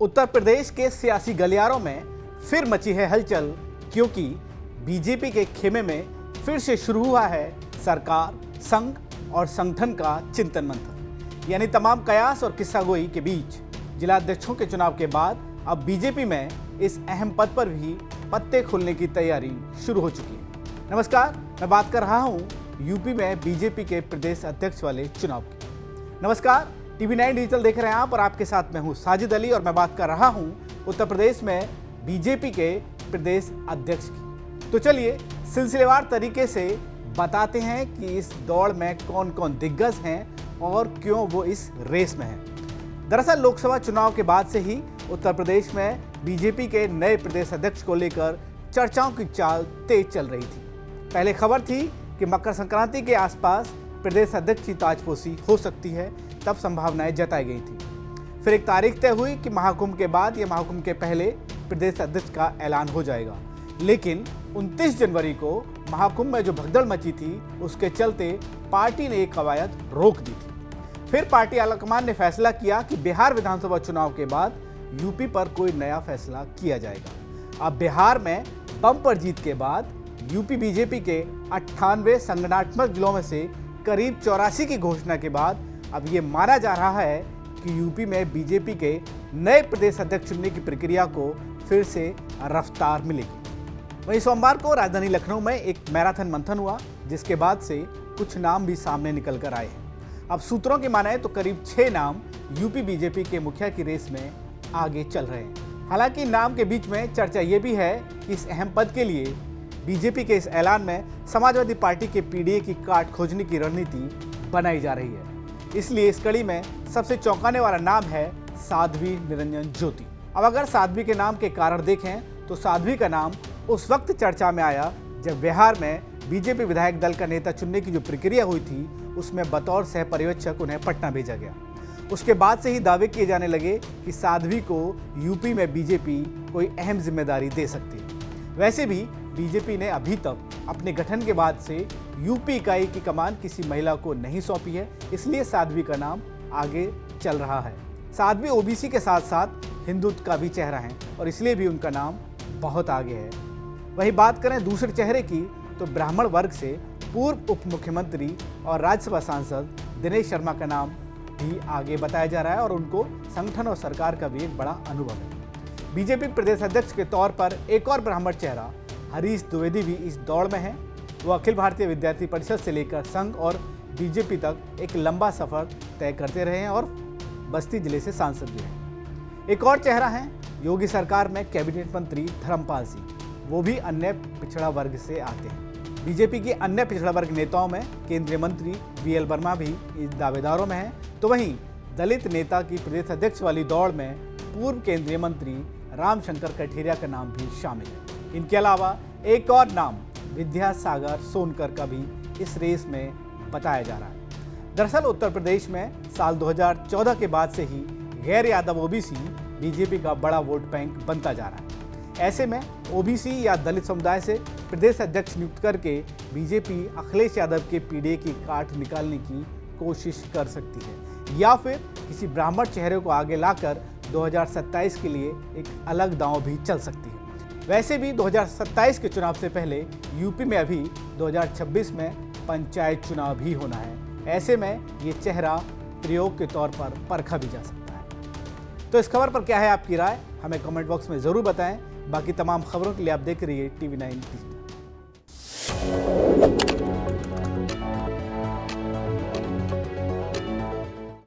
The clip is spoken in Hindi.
उत्तर प्रदेश के सियासी गलियारों में फिर मची है हलचल, क्योंकि बीजेपी के खेमे में फिर से शुरू हुआ है सरकार, संघ और संगठन का चिंतन मंथन। यानी तमाम कयास और किस्सागोई के बीच जिलाध्यक्षों के चुनाव के बाद अब बीजेपी में इस अहम पद पर भी पत्ते खुलने की तैयारी शुरू हो चुकी है। नमस्कार, मैं बात कर रहा हूं यूपी में बीजेपी के प्रदेश अध्यक्ष वाले चुनाव की। नमस्कार, TV9 डिजिटल देख रहे हैं आप और आपके साथ मैं हूं साजिद अली और मैं बात कर रहा हूं उत्तर प्रदेश में बीजेपी के प्रदेश अध्यक्ष की। तो चलिए सिलसिलेवार तरीके से बताते हैं कि इस दौड़ में कौन कौन दिग्गज हैं और क्यों वो इस रेस में हैं। दरअसल लोकसभा चुनाव के बाद से ही उत्तर प्रदेश में बीजेपी के नए प्रदेश अध्यक्ष को लेकर चर्चाओं की चाल तेज चल रही थी। पहले खबर थी कि मकर संक्रांति के आसपास प्रदेश अध्यक्ष की ताजपोशी हो सकती है, तब संभावनाएं जताई गई थी। फिर एक तारीख तय हुई कि महाकुंभ के बाद या महाकुंभ के पहले प्रदेश अध्यक्ष का ऐलान हो जाएगा, लेकिन 29 जनवरी को महाकुंभ में जो भगदड़ मची थी उसके चलते पार्टी ने एक कवायद रोक दी थी। फिर पार्टी आलाकमान ने फैसला किया कि बिहार विधानसभा चुनाव के बाद यूपी पर कोई नया फैसला किया जाएगा। अब बिहार में बम्पर जीत के बाद यूपी बीजेपी के 98 संगठनात्मक जिलों में से करीब 84 की घोषणा के बाद अब ये माना जा रहा है कि यूपी में बीजेपी के नए प्रदेश अध्यक्ष चुनने की प्रक्रिया को फिर से रफ्तार मिलेगी। वहीं सोमवार को राजधानी लखनऊ में एक मैराथन मंथन हुआ, जिसके बाद से कुछ नाम भी सामने निकल कर आए हैं। अब सूत्रों की माने तो करीब 6 नाम यूपी बीजेपी के मुखिया की रेस में आगे चल रहे हैं। हालांकि नाम के बीच में चर्चा ये भी है कि इस अहम पद के लिए बीजेपी के इस ऐलान में समाजवादी पार्टी के पीडीए की काट खोजने की रणनीति बनाई जा रही है। इसलिए इस कड़ी में सबसे चौंकाने वाला नाम है साध्वी निरंजन ज्योति। अब अगर साध्वी के नाम के कारण देखें तो साध्वी का नाम उस वक्त चर्चा में आया जब बिहार में बीजेपी विधायक दल का नेता चुनने की जो प्रक्रिया हुई थी उसमें बतौर सह पर्यवेक्षक उन्हें पटना भेजा गया। उसके बाद से ही दावे किए जाने लगे कि साध्वी को यूपी में बीजेपी कोई अहम जिम्मेदारी दे सकती है। वैसे भी बीजेपी ने अभी तक अपने गठन के बाद से यूपी इकाई की कमान किसी महिला को नहीं सौंपी है, इसलिए साध्वी का नाम आगे चल रहा है। साध्वी ओबीसी के साथ साथ हिंदुत्व का भी चेहरा है और इसलिए भी उनका नाम बहुत आगे है। वहीं बात करें दूसरे चेहरे की तो ब्राह्मण वर्ग से पूर्व उप मुख्यमंत्री और राज्यसभा सांसद दिनेश शर्मा का नाम भी आगे बताया जा रहा है और उनको संगठन और सरकार का भी एक बड़ा अनुभव है। बीजेपी प्रदेश अध्यक्ष के तौर पर एक और ब्राह्मण चेहरा हरीश द्विवेदी भी इस दौड़ में हैं। वो अखिल भारतीय विद्यार्थी परिषद से लेकर संघ और बीजेपी तक एक लंबा सफर तय करते रहे हैं और बस्ती जिले से सांसद भी हैं। एक और चेहरा है योगी सरकार में कैबिनेट मंत्री धर्मपाल सिंह, वो भी अन्य पिछड़ा वर्ग से आते हैं। बीजेपी की अन्य पिछड़ा वर्ग नेताओं में केंद्रीय मंत्री BL वर्मा भी इस दावेदारों में हैं। तो वहीं दलित नेता की प्रदेश अध्यक्ष वाली दौड़ में पूर्व केंद्रीय मंत्री रामशंकर कठेरिया का नाम भी शामिल है। इनके अलावा एक और नाम विद्यासागर सोनकर का भी इस रेस में बताया जा रहा है। दरअसल उत्तर प्रदेश में साल 2014 के बाद से ही गैर यादव ओबीसी बीजेपी का बड़ा वोट बैंक बनता जा रहा है। ऐसे में ओबीसी या दलित समुदाय से प्रदेश अध्यक्ष नियुक्त करके बीजेपी अखिलेश यादव के पीडीए की काट निकालने की कोशिश कर सकती है, या फिर किसी ब्राह्मण चेहरे को आगे लाकर 2027 के लिए एक अलग दांव भी चल सकती है। वैसे भी 2027 के चुनाव से पहले यूपी में अभी 2026 में पंचायत चुनाव भी होना है। ऐसे में ये चेहरा प्रयोग के तौर पर परखा भी जा सकता है। तो इस खबर पर क्या है आपकी राय, हमें कमेंट बॉक्स में ज़रूर बताएं। बाकी तमाम खबरों के लिए आप देख रहिए TV9 डिजिटल।